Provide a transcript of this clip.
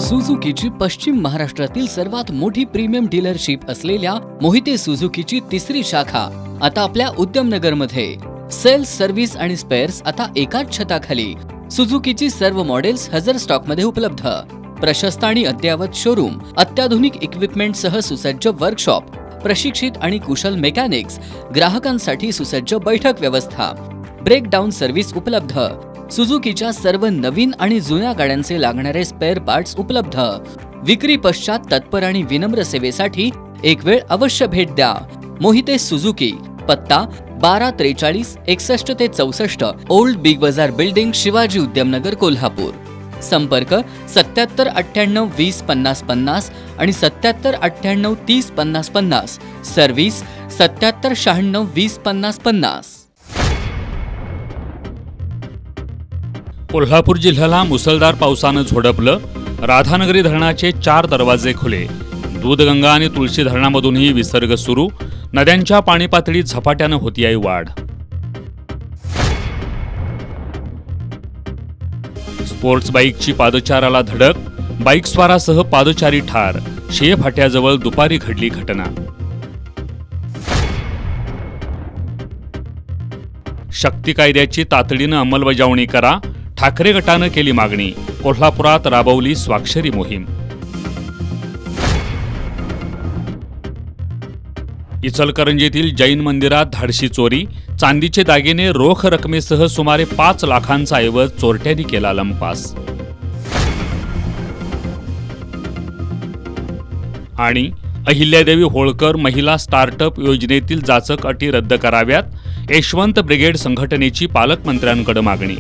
सुझुकीची पश्चिम महाराष्ट्रातील सर्वात मोठी प्रीमियम डीलरशिप असलेल्या मोहिते सुझुकीची तिसरी शाखा आता आपल्या उद्यमनगरमध्ये. सेल्स, सर्व्हिस आणि स्पेअर्स आता एकाच छताखाली. सुझुकीची सर्व मॉडेल्स हजर स्टॉकमध्ये उपलब्ध. प्रशस्त आणि अद्ययावत शोरूम, अत्याधुनिक इक्विपमेंटसह सुसज्ज वर्कशॉप, प्रशिक्षित आणि कुशल मेकॅनिक्स, ग्राहकांसाठी सुसज्ज बैठक व्यवस्था, ब्रेकडाऊन सर्व्हिस उपलब्ध. सुझुकीच्या सर्व नवीन आणि जुन्या गाड्यांचे लागणारे स्पेअर पार्ट्स उपलब्ध. विक्री पश्चात तत्पर आणि विनम्र सेवेसाठी एक वेळ अवश्य भेट द्या. मोहिते सुझुकी, पत्ता 1243 61 ते 64, ओल्ड बिग बाजार बिल्डिंग, शिवाजी उद्यमनगर, कोल्हापूर. संपर्क 77 98 20 50 50 आणि 77 98 30 50 50. सर्व्हिस 77 96 20 50 50. कोल्हापूर जिल्ह्याला मुसळधार पावसानं झोडपलं. राधानगरी धरणाचे 4 दरवाजे खुले. दूधगंगा आणि तुळशी धरणामधूनही विसर्ग सुरू. नद्यांच्या पाणी पातळीत झपाट्यानं होतीये वाढ. स्पोर्ट्स बाईकची पादचाराला धडक. बाईकस्वारासह पादचारी ठार. शेय फाट्याजवळ दुपारी घडली घटना. शक्ती कायद्याची तातडीनं अंमलबजावणी करा. ठाकरे गटानं केली मागणी. कोल्हापुरात राबवली स्वाक्षरी मोहीम. इचलकरंजीतील जैन मंदिरात धाडसी चोरी. चांदीचे दागिने, रोख रकमेसह सुमारे 5 लाखांचा ऐवज चोरट्यांनी केला लंपास. आणि अहिल्यादेवी होळकर महिला स्टार्टअप योजनेतील जाचक अटी रद्द कराव्यात. यशवंत ब्रिगेड संघटनेची पालकमंत्र्यांकडे मागणी.